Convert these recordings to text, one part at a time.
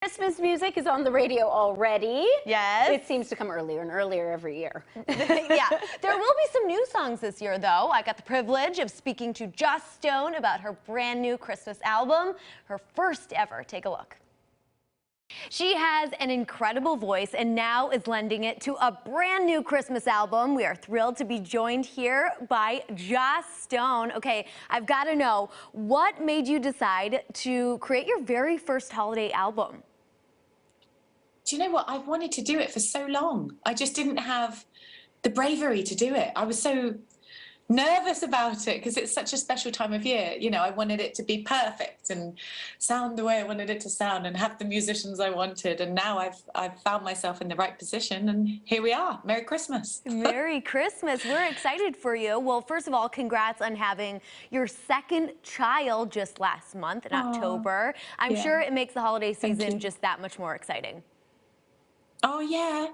Christmas music is on the radio already. Yes. It seems to come earlier and earlier every year. Yeah. There will be some new songs this year, though. I got the privilege of speaking to Joss Stone about her brand new Christmas album, her first ever. Take a look. She has an incredible voice and now is lending it to a brand new Christmas album. We are thrilled to be joined here by Joss Stone. Okay, I've got to know, what made you decide to create your very first holiday album? Do you know what? I've wanted to do it for so long. I just didn't have the bravery to do it. I was so nervous about it because it's such a special time of year. You know, I wanted it to be perfect and sound the way I wanted it to sound and have the musicians I wanted. And now I've found myself in the right position, and here we are. Merry Christmas. Merry Christmas. We're excited for you. Well, first of all, congrats on having your second child just last month in October. I'm sure it makes the holiday season just that much more exciting. Oh, yeah.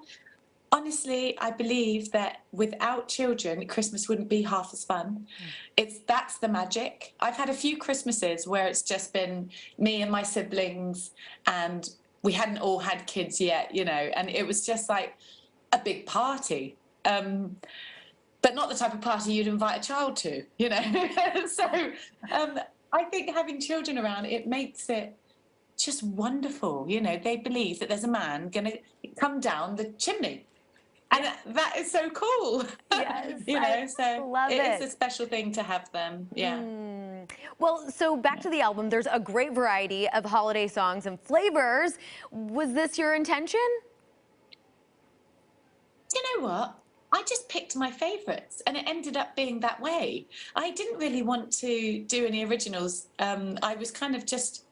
Honestly, I believe that without children, Christmas wouldn't be half as fun. That's the magic. I've had a few Christmases where it's just been me and my siblings, and we hadn't all had kids yet, you know, and it was just like a big party. But not the type of party you'd invite a child to, you know. So I think having children around, it makes it just wonderful. You know, they believe that there's a man going to come down the chimney. And that is so cool. Yes, you know, so love it. It's a special thing to have them. Yeah. Well, so back to the album, there's a great variety of holiday songs and flavors. Was this your intention? You know what? I just picked my favourites, and it ended up being that way. I didn't really want to do any originals. I was kind of just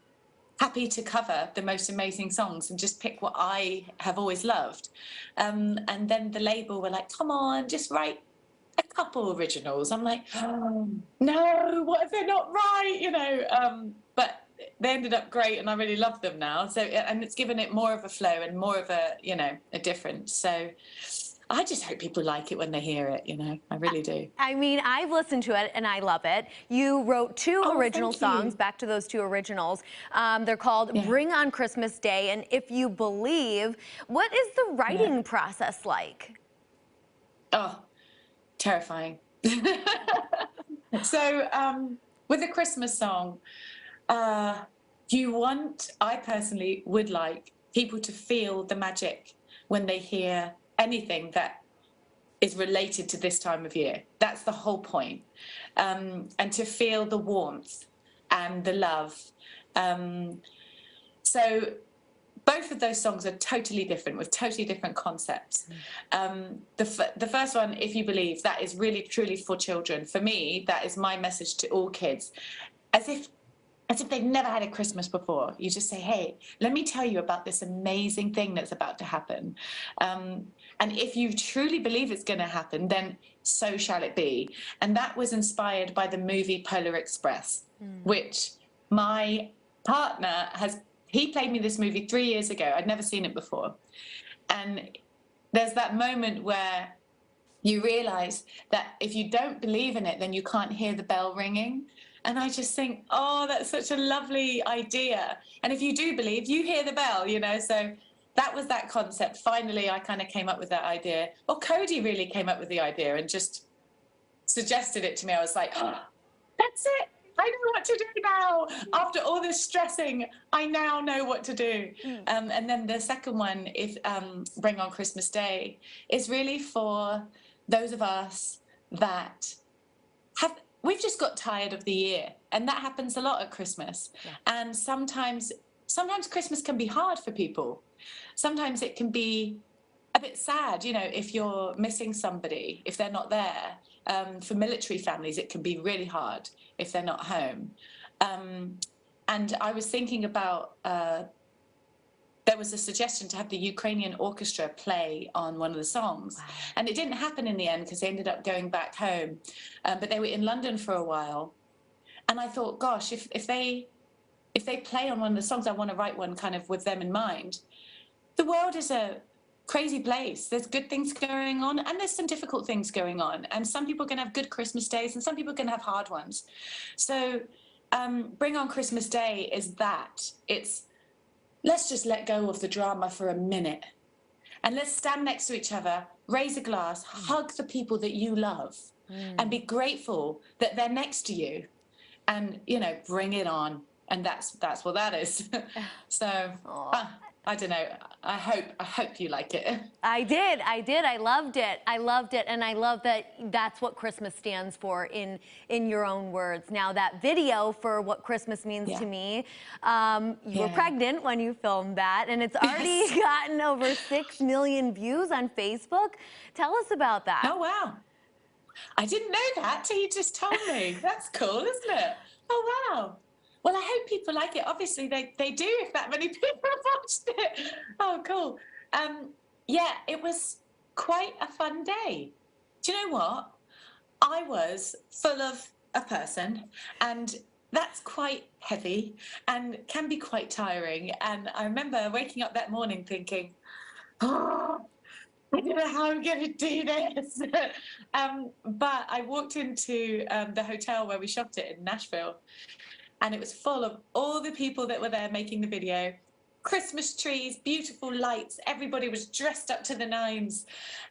happy to cover the most amazing songs and just pick what I have always loved. And then the label were like, come on, just write a couple originals. I'm like, oh, no, what if they're not right? You know, but they ended up great, and I really love them now. So, and it's given it more of a flow and more of a, you know, a difference. So I just hope people like it when they hear it, you know, I really do. I mean, I've listened to it and I love it. You wrote two original songs, back to those two originals. They're called Bring on Christmas Day and If You Believe. What is the writing process like? Oh, terrifying. So with a Christmas song, I personally would like people to feel the magic when they hear anything that is related to this time of year. That's the whole point. And to feel the warmth and the love. So both of those songs are totally different, with totally different concepts. The first one, If You Believe, that is really truly for children. For me, that is my message to all kids. As if they've never had a Christmas before. You just say, hey, let me tell you about this amazing thing that's about to happen. And if you truly believe it's going to happen, then so shall it be. And that was inspired by the movie Polar Express, which my partner he played me this movie 3 years ago. I'd never seen it before. And there's that moment where you realize that if you don't believe in it, then you can't hear the bell ringing. And I just think, oh, that's such a lovely idea. And if you do believe, you hear the bell, you know. So that was that concept. Finally, I kind of came up with that idea. Or Cody really came up with the idea and just suggested it to me. I was like, oh, that's it. I know what to do now. After all this stressing, I now know what to do. And then the second one, Bring on Christmas Day, is really for those of us that we've just got tired of the year, and that happens a lot at Christmas. And sometimes Christmas can be hard for people. Sometimes it can be a bit sad, you know, if you're missing somebody, if they're not there. For military families, it can be really hard if they're not home. And I was thinking about, there was a suggestion to have the Ukrainian orchestra play on one of the songs. Wow. And it didn't happen in the end because they ended up going back home. But they were in London for a while. And I thought, gosh, if they play on one of the songs, I want to write one kind of with them in mind. The world is a crazy place. There's good things going on, and there's some difficult things going on. And some people can have good Christmas days, and some people can have hard ones. So Bring on Christmas Day is that. It's let's just let go of the drama for a minute. And let's stand next to each other, raise a glass, hug the people that you love, and be grateful that they're next to you. And, you know, bring it on. And that's what that is. So, I don't know. I hope you like it. I did. I loved it. And I love that that's what Christmas stands for in your own words. Now, that video for what Christmas means to me, you were pregnant when you filmed that, and it's already gotten over 6 million views on Facebook. Tell us about that. Oh, wow. I didn't know that till you just told me. That's cool, isn't it? Oh, wow. Well, I hope people like it. Obviously, they do if that many people have watched it. Oh, cool. Yeah, it was quite a fun day. Do you know what? I was full of a person, and that's quite heavy and can be quite tiring. And I remember waking up that morning thinking, oh, I don't know how I'm going to do this. But I walked into the hotel where we shot it in Nashville, and it was full of all the people that were there making the video. Christmas trees, beautiful lights, everybody was dressed up to the nines.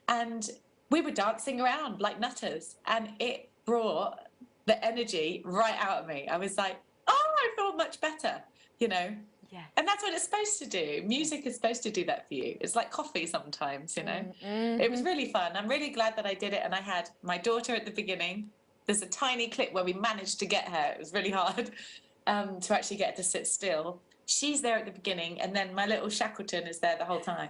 And we were dancing around like nutters. And it brought the energy right out of me. I was like, oh, I feel much better, you know? Yeah. And that's what it's supposed to do. Music is supposed to do that for you. It's like coffee sometimes, you know? It was really fun. I'm really glad that I did it. And I had my daughter at the beginning. There's a tiny clip where we managed to get her. It was really hard to actually get her to sit still. She's there at the beginning, and then my little Shackleton is there the whole time.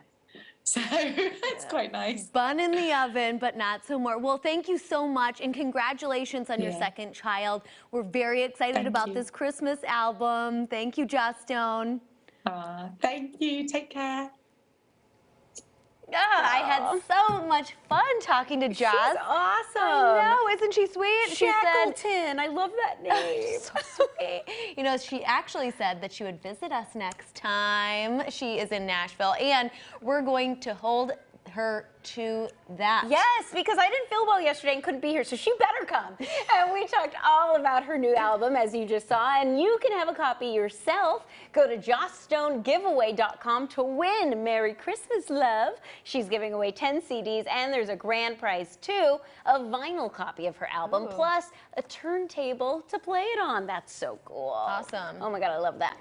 So it's quite nice. Bun in the oven, but not so more. Well, thank you so much, and congratulations on your second child. We're very excited about this Christmas album. Thank you, Joss Stone. Thank you. Take care. I had so much fun talking to Joss. She's awesome. I know, isn't she sweet? Shackleton, I love that name. So sweet. You know, she actually said that she would visit us next time. She is in Nashville, and we're going to hold her to that. Yes, because I didn't feel well yesterday and couldn't be here, so she better come. And we talked all about her new album, as you just saw, and you can have a copy yourself. Go to jossstonegiveaway.com to win Merry Christmas, Love. She's giving away 10 CDs, and there's a grand prize, too, a vinyl copy of her album, plus a turntable to play it on. That's so cool. Awesome. Oh, my God, I love that.